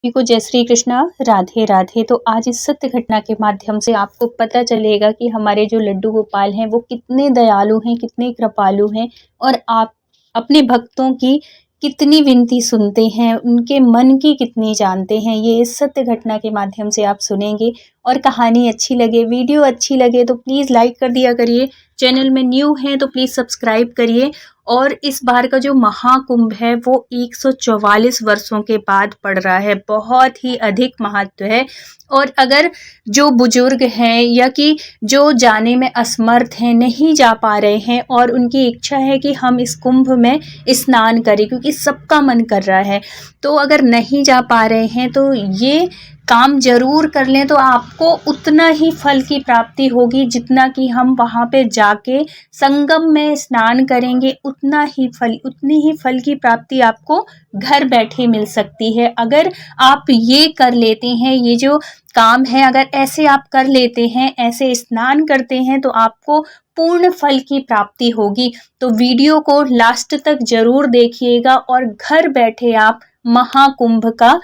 सभी को जय श्री कृष्णा, राधे राधे। तो आज इस सत्य घटना के माध्यम से आपको पता चलेगा कि हमारे जो लड्डू गोपाल हैं वो कितने दयालु हैं, कितने कृपालु हैं और आप अपने भक्तों की कितनी विनती सुनते हैं, उनके मन की कितनी जानते हैं। ये इस सत्य घटना के माध्यम से आप सुनेंगे। और कहानी अच्छी लगे, वीडियो अच्छी लगे तो प्लीज़ लाइक कर दिया करिए। चैनल में न्यू हैं तो प्लीज़ सब्सक्राइब करिए। और इस बार का जो महाकुंभ है वो 144 वर्षों के बाद पड़ रहा है। बहुत ही अधिक महत्व है। और अगर जो बुजुर्ग हैं या कि जो जाने में असमर्थ हैं, नहीं जा पा रहे हैं और उनकी इच्छा है कि हम इस कुंभ में स्नान करें क्योंकि सबका मन कर रहा है, तो अगर नहीं जा पा रहे हैं तो ये काम जरूर कर लें। तो आपको उतना ही फल की प्राप्ति होगी जितना कि हम वहाँ पे जाके संगम में स्नान करेंगे, उतनी ही फल की प्राप्ति आपको घर बैठे मिल सकती है। अगर आप ये कर लेते हैं, ये जो काम है अगर ऐसे आप कर लेते हैं, ऐसे स्नान करते हैं तो आपको पूर्ण फल की प्राप्ति होगी। तो वीडियो को लास्ट तक जरूर देखिएगा और घर बैठे आप महाकुंभ का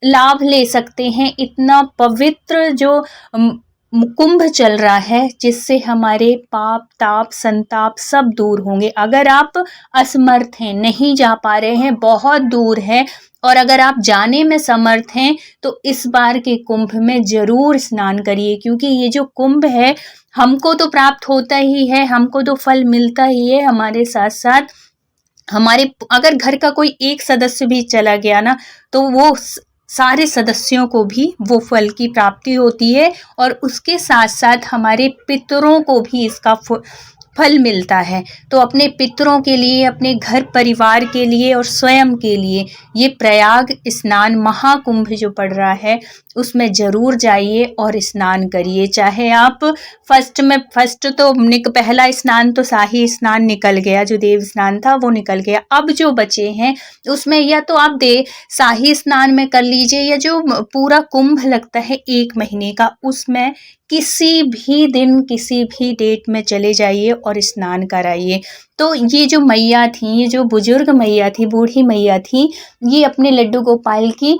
लाभ ले सकते हैं। इतना पवित्र जो कुंभ चल रहा है जिससे हमारे पाप ताप संताप सब दूर होंगे। अगर आप असमर्थ हैं, नहीं जा पा रहे हैं, बहुत दूर है, और अगर आप जाने में समर्थ हैं तो इस बार के कुंभ में जरूर स्नान करिए क्योंकि ये जो कुंभ है हमको तो प्राप्त होता ही है, हमको तो फल मिलता ही है, हमारे साथ साथ हमारे अगर घर का कोई एक सदस्य भी चला गया ना तो वो सारे सदस्यों को भी वो फल की प्राप्ति होती है और उसके साथ साथ हमारे पितरों को भी इसका फल मिलता है। तो अपने पितरों के लिए, अपने घर परिवार के लिए और स्वयं के लिए ये प्रयाग स्नान महाकुंभ जो पड़ रहा है उसमें ज़रूर जाइए और स्नान करिए। चाहे आप फर्स्ट तो पहला स्नान तो शाही स्नान निकल गया, जो देव स्नान था वो निकल गया। अब जो बचे हैं उसमें या तो आप शाही स्नान में कर लीजिए या जो पूरा कुंभ लगता है 1 महीने का, उसमें किसी भी दिन किसी भी डेट में चले जाइए और स्नान कराइए। तो ये जो मैया थी, ये जो बुजुर्ग मैया थी, बूढ़ी मैया थी, ये अपने लड्डू गोपाल की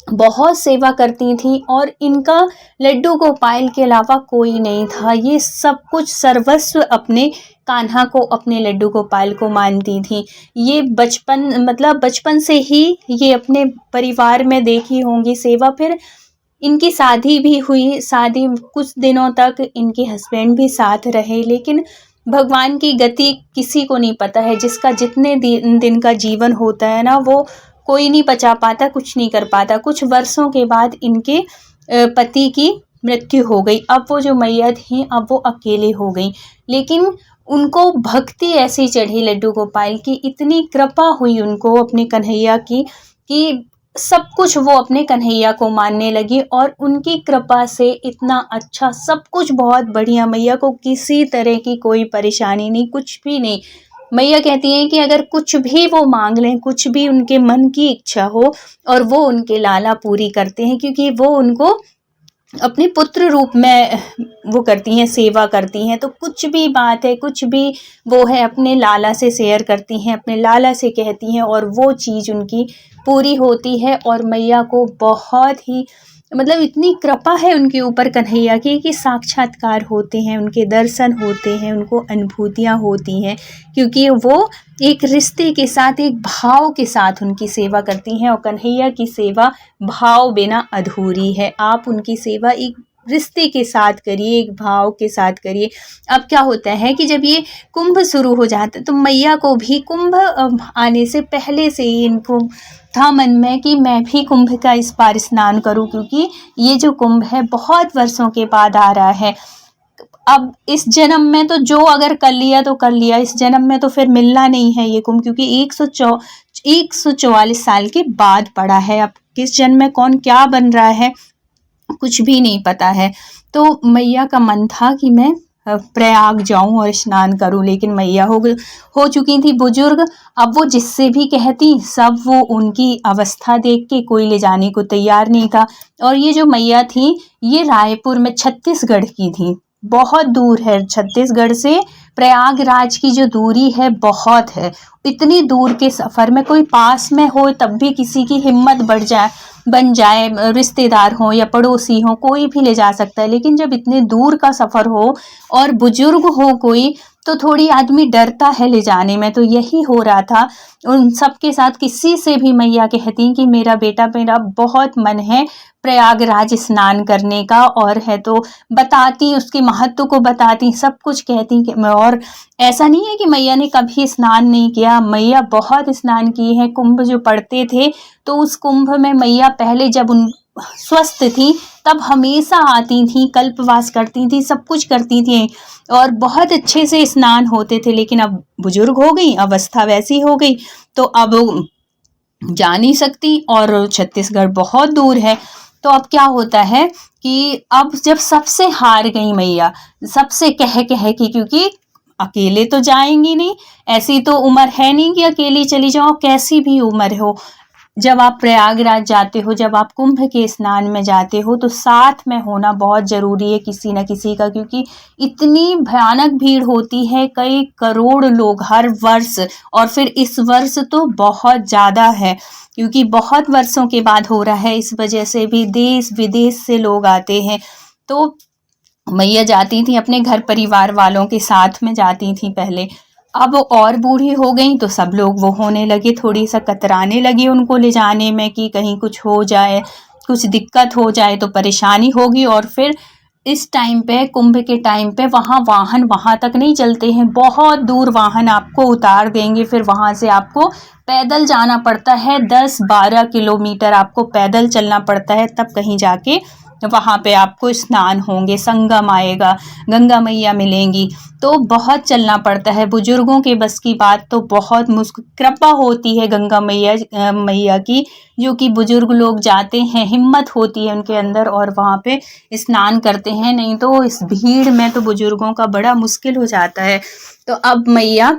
बहुत सेवा करती थी और इनका लड्डू गोपाल के अलावा कोई नहीं था। ये सब कुछ सर्वस्व अपने कान्हा को, अपने लड्डू गोपाल को मानती थी। ये बचपन से ही ये अपने परिवार में देखी होंगी सेवा। फिर इनकी शादी भी हुई, शादी कुछ दिनों तक इनके हस्बैंड भी साथ रहे, लेकिन भगवान की गति किसी को नहीं पता है। जिसका जितने दिन का जीवन होता है ना वो कोई नहीं बचा पाता, कुछ नहीं कर पाता। कुछ वर्षों के बाद इनके पति की मृत्यु हो गई। अब वो जो मैया थी अब वो अकेले हो गई, लेकिन उनको भक्ति ऐसी चढ़ी लड्डू गोपाल की, इतनी कृपा हुई उनको अपने कन्हैया की कि सब कुछ वो अपने कन्हैया को मानने लगी और उनकी कृपा से इतना अच्छा सब कुछ बहुत बढ़िया। मैया को किसी तरह की कोई परेशानी नहीं, कुछ भी नहीं। मैया कहती हैं कि अगर कुछ भी वो मांग लें, कुछ भी उनके मन की इच्छा हो, और वो उनके लाला पूरी करते हैं क्योंकि वो उनको अपने पुत्र रूप में वो करती हैं, सेवा करती हैं। तो कुछ भी बात है, कुछ भी वो है, अपने लाला से शेयर करती हैं, अपने लाला से कहती हैं और वो चीज़ उनकी पूरी होती है। और मैया को बहुत ही इतनी कृपा है उनके ऊपर कन्हैया की कि साक्षात्कार होते हैं, उनके दर्शन होते हैं, उनको अनुभूतियाँ होती हैं क्योंकि वो एक रिश्ते के साथ, एक भाव के साथ उनकी सेवा करती हैं। और कन्हैया की सेवा भाव बिना अधूरी है। आप उनकी सेवा एक रिश्ते के साथ करिए, एक भाव के साथ करिए। अब क्या होता है कि जब ये कुंभ शुरू हो जाता है तो मैया को भी कुंभ आने से पहले से ही इनको था मन में कि मैं भी कुंभ का इस बार स्नान करूं क्योंकि ये जो कुंभ है बहुत वर्षों के बाद आ रहा है। अब इस जन्म में तो जो अगर कर लिया तो कर लिया, इस जन्म में तो फिर मिलना नहीं है ये कुंभ क्योंकि 144 साल के बाद पड़ा है। अब किस जन्म में कौन क्या बन रहा है कुछ भी नहीं पता है। तो मैया का मन था कि मैं प्रयाग जाऊं और स्नान करूं, लेकिन मैया हो चुकी थी बुजुर्ग। अब वो जिससे भी कहती सब वो उनकी अवस्था देख के कोई ले जाने को तैयार नहीं था। और ये जो मैया थी ये रायपुर में छत्तीसगढ़ की थी। बहुत दूर है। छत्तीसगढ़ से प्रयागराज की जो दूरी है बहुत है। इतनी दूर के सफ़र में कोई पास में हो तब भी किसी की हिम्मत बन जाए, रिश्तेदार हो या पड़ोसी हो, कोई भी ले जा सकता है। लेकिन जब इतने दूर का सफ़र हो और बुजुर्ग हो कोई, तो थोड़ी आदमी डरता है ले जाने में। तो यही हो रहा था उन सब के साथ। किसी से भी मैया कहती कि मेरा बेटा, मेरा बहुत मन है प्रयागराज स्नान करने का, और है तो बताती, उसके महत्व को बताती, सब कुछ कहती कि और ऐसा नहीं है कि मैया ने कभी स्नान नहीं किया। मैया बहुत स्नान किए हैं। कुंभ जो पड़ते थे तो उस कुंभ में मैया पहले जब उन स्वस्थ थी तब हमेशा आती थी, कल्पवास करती थी, सब कुछ करती थी और बहुत अच्छे से स्नान होते थे। लेकिन अब बुजुर्ग हो गई, अवस्था वैसी हो गई, तो अब जा नहीं सकती और छत्तीसगढ़ बहुत दूर है। तो अब क्या होता है कि अब जब सबसे हार गई मैया, सबसे कह के, क्योंकि अकेले तो जाएंगी नहीं, ऐसी तो उम्र है नहीं कि अकेली चली जाओ, कैसी भी उम्र हो। जब आप प्रयागराज जाते हो, जब आप कुंभ के स्नान में जाते हो, तो साथ में होना बहुत ज़रूरी है किसी न किसी का, क्योंकि इतनी भयानक भीड़ होती है, कई करोड़ लोग हर वर्ष, और फिर इस वर्ष तो बहुत ज़्यादा है क्योंकि बहुत वर्षों के बाद हो रहा है। इस वजह से भी देश विदेश से लोग आते हैं। तो मैया जाती थी अपने घर परिवार वालों के साथ में जाती थी पहले। अब और बूढ़ी हो गई तो सब लोग वो होने लगे, थोड़ी सा कतराने लगे उनको ले जाने में कि कहीं कुछ हो जाए, कुछ दिक्कत हो जाए तो परेशानी होगी। और फिर इस टाइम पे, कुंभ के टाइम पे, वहाँ वाहन वहाँ तक नहीं चलते हैं, बहुत दूर वाहन आपको उतार देंगे, फिर वहाँ से आपको पैदल जाना पड़ता है। 10-12 किलोमीटर आपको पैदल चलना पड़ता है, तब कहीं जाके वहाँ पे आपको स्नान होंगे, संगम आएगा, गंगा मैया मिलेंगी। तो बहुत चलना पड़ता है, बुजुर्गों के बस की बात तो बहुत मुश्किल। कृपा होती है गंगा मैया की, जो कि बुजुर्ग लोग जाते हैं, हिम्मत होती है उनके अंदर और वहाँ पे स्नान करते हैं। नहीं तो इस भीड़ में तो बुजुर्गों का बड़ा मुश्किल हो जाता है। तो अब मैया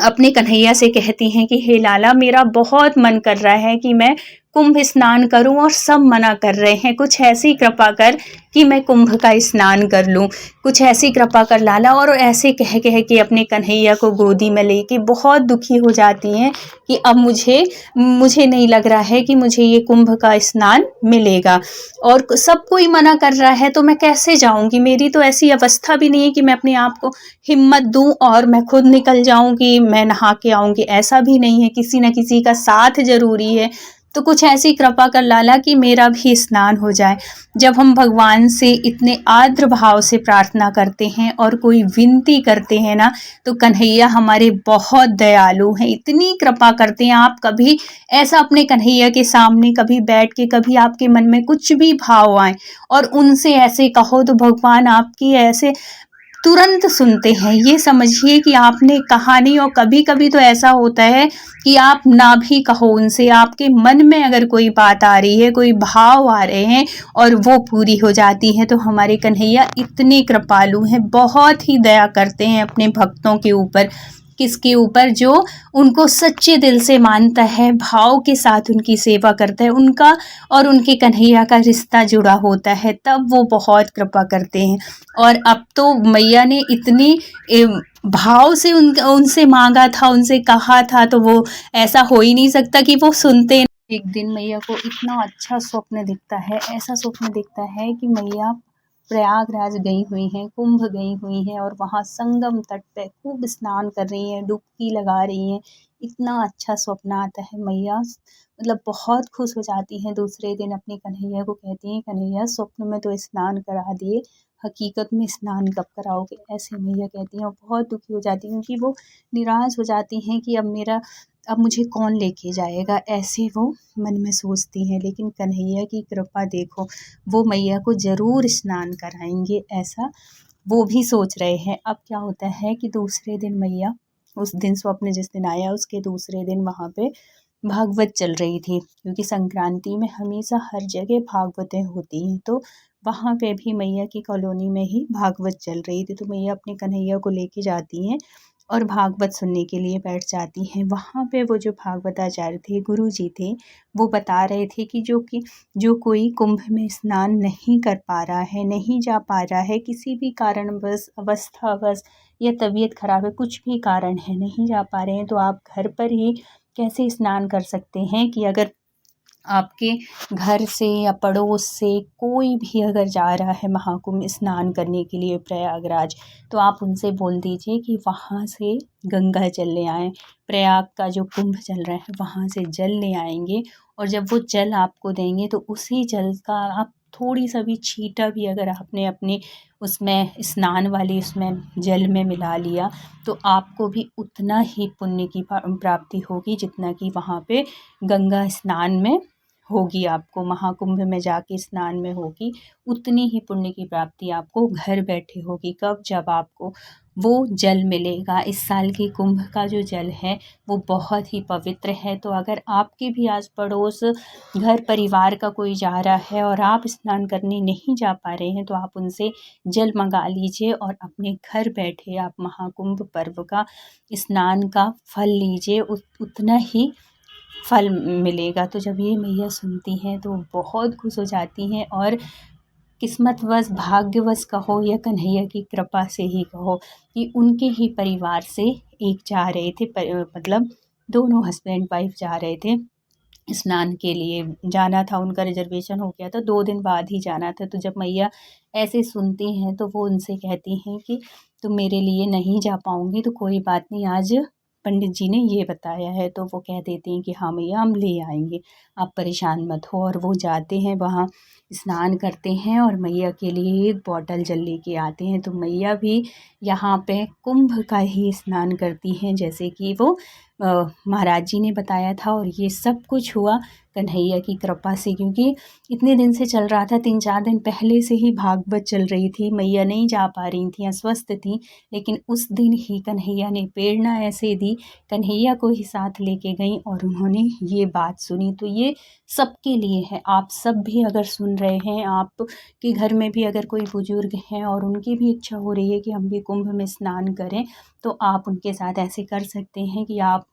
अपने कन्हैया से कहती हैं कि हे लाला, मेरा बहुत मन कर रहा है कि मैं कुंभ स्नान करूं और सब मना कर रहे हैं, कुछ ऐसी कृपा कर कि मैं कुंभ का स्नान कर लूं, कुछ ऐसी कृपा कर लाला। और ऐसे कह के अपने कन्हैया को गोदी में लेके बहुत दुखी हो जाती हैं कि अब मुझे नहीं लग रहा है कि मुझे ये कुंभ का स्नान मिलेगा, और सब कोई मना कर रहा है तो मैं कैसे जाऊंगी। मेरी तो ऐसी अवस्था भी नहीं है कि मैं अपने आप को हिम्मत दूं और मैं खुद निकल जाऊं कि मैं नहा के आऊंगी, ऐसा भी नहीं है, किसी न किसी का साथ जरूरी है। तो कुछ ऐसी कृपा कर लाला कि मेरा भी स्नान हो जाए। जब हम भगवान से इतने आर्द्र भाव से प्रार्थना करते हैं और कोई विनती करते हैं ना, तो कन्हैया हमारे बहुत दयालु हैं, इतनी कृपा करते हैं। आप कभी ऐसा अपने कन्हैया के सामने कभी बैठ के, कभी आपके मन में कुछ भी भाव आए और उनसे ऐसे कहो, तो भगवान आपकी ऐसे तुरंत सुनते हैं। ये समझिए कि आपने कहा नहीं, और कभी कभी तो ऐसा होता है कि आप ना भी कहो उनसे, आपके मन में अगर कोई बात आ रही है, कोई भाव आ रहे हैं और वो पूरी हो जाती है। तो हमारे कन्हैया इतने कृपालु हैं, बहुत ही दया करते हैं अपने भक्तों के ऊपर। किसके ऊपर? जो उनको सच्चे दिल से मानता है, भाव के साथ उनकी सेवा करता है, उनका और उनके कन्हैया का रिश्ता जुड़ा होता है, तब वो बहुत कृपा करते हैं। और अब तो मैया ने इतनी भाव से उनसे मांगा था, उनसे कहा था, तो वो ऐसा हो ही नहीं सकता कि वो सुनते। एक दिन मैया को इतना अच्छा स्वप्न दिखता है, ऐसा स्वप्न दिखता है कि मैया प्रयागराज गई हुई हैं, कुंभ गई हुई हैं और वहाँ संगम तट पे खूब स्नान कर रही हैं, डुबकी लगा रही हैं। इतना अच्छा स्वप्न आता है, मैया मतलब बहुत खुश हो जाती हैं। दूसरे दिन अपने कन्हैया को कहती हैं, कन्हैया स्वप्न में तो स्नान करा दिए, हकीकत में स्नान कब कराओगे? ऐसे मैया कहती हैं और बहुत दुखी हो जाती हैं, क्योंकि वो निराश हो जाती हैं कि अब मुझे कौन लेके जाएगा, ऐसे वो मन में सोचती हैं। लेकिन कन्हैया की कृपा देखो, वो मैया को ज़रूर स्नान कराएंगे, ऐसा वो भी सोच रहे हैं। अब क्या होता है कि दूसरे दिन मैया, उस दिन स्वप्न जिस दिन आया उसके दूसरे दिन वहाँ पे भागवत चल रही थी, क्योंकि संक्रांति में हमेशा हर जगह भागवतें होती हैं। तो वहाँ पे भी मैया की कॉलोनी में ही भागवत चल रही थी। तो मैया अपने कन्हैया को लेके जाती हैं और भागवत सुनने के लिए बैठ जाती हैं। वहाँ पे वो जो भागवताचार्य थे, गुरुजी थे, वो बता रहे थे कि जो कोई कुंभ में स्नान नहीं कर पा रहा है, नहीं जा पा रहा है, किसी भी कारणवश, अवस्थावश या तबीयत खराब है, कुछ भी कारण है नहीं जा पा रहे हैं, तो आप घर पर ही कैसे स्नान कर सकते हैं कि अगर आपके घर से या पड़ोस से कोई भी अगर जा रहा है महाकुंभ स्नान करने के लिए प्रयागराज, तो आप उनसे बोल दीजिए कि वहाँ से गंगा जल ले आएँ। प्रयाग का जो कुंभ चल रहा है वहाँ से जल ले आएंगे, और जब वो जल आपको देंगे तो उसी जल का आप थोड़ी सा भी छींटा भी अगर आपने अपने उसमें स्नान वाली उसमें जल में मिला लिया, तो आपको भी उतना ही पुण्य की प्राप्ति होगी जितना कि वहाँ पे गंगा स्नान में होगी। आपको महाकुंभ में जाके स्नान में होगी, उतनी ही पुण्य की प्राप्ति आपको घर बैठे होगी। कब? जब आपको वो जल मिलेगा। इस साल की कुंभ का जो जल है वो बहुत ही पवित्र है। तो अगर आपके भी आस पड़ोस घर परिवार का कोई जा रहा है और आप स्नान करने नहीं जा पा रहे हैं, तो आप उनसे जल मंगा लीजिए और अपने घर बैठे आप महाकुंभ पर्व का स्नान का फल लीजिए। उतना ही फल मिलेगा। तो जब ये मैया सुनती हैं तो बहुत खुश हो जाती हैं, और किस्मतवश, भाग्यवश कहो या कन्हैया की कृपा से ही कहो कि उनके ही परिवार से एक जा रहे थे, मतलब दोनों हस्बैंड वाइफ जा रहे थे स्नान के लिए। जाना था, उनका रिजर्वेशन हो गया था, 2 दिन बाद ही जाना था। तो जब मैया ऐसे सुनती हैं तो वो उनसे कहती हैं कि तुम मेरे लिए नहीं जा पाओगे तो कोई बात नहीं, आज पंडित जी ने ये बताया है। तो वो कह देती हैं कि हाँ मैया, हम ले आएंगे, आप परेशान मत हो। और वो जाते हैं वहाँ, स्नान करते हैं और मैया के लिए 1 बॉटल जल लेके आते हैं। तो मैया भी यहाँ पे कुंभ का ही स्नान करती हैं जैसे कि वो महाराज जी ने बताया था। और ये सब कुछ हुआ कन्हैया की कृपा से, क्योंकि इतने दिन से चल रहा था, 3-4 दिन पहले से ही भागवत चल रही थी, मैया नहीं जा पा रही थी, अस्वस्थ थी। लेकिन उस दिन ही कन्हैया ने प्रेरणा ऐसे दी, कन्हैया को ही साथ लेके गई और उन्होंने ये बात सुनी। तो ये सबके लिए है। आप सब भी अगर सुन रहे हैं, आपके घर में भी अगर कोई बुजुर्ग हैं और उनकी भी इच्छा हो रही है कि हम भी कुंभ में स्नान करें, तो आप उनके साथ ऐसे कर सकते हैं कि आप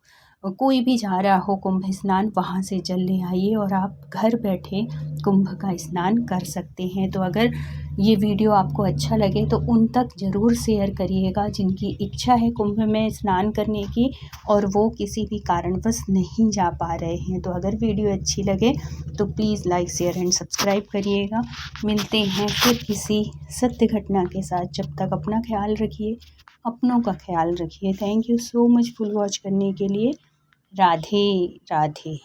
कोई भी जा रहा हो कुंभ स्नान, वहाँ से जल ले आइए और आप घर बैठे कुंभ का स्नान कर सकते हैं। तो अगर ये वीडियो आपको अच्छा लगे तो उन तक ज़रूर शेयर करिएगा जिनकी इच्छा है कुंभ में स्नान करने की और वो किसी भी कारणवश नहीं जा पा रहे हैं। तो अगर वीडियो अच्छी लगे तो please like, share and subscribe करिएगा। मिलते हैं फिर किसी सत्य घटना के साथ। जब तक अपना ख्याल रखिए, अपनों का ख्याल रखिए। Thank you so much full watch करने के लिए। राधे राधे।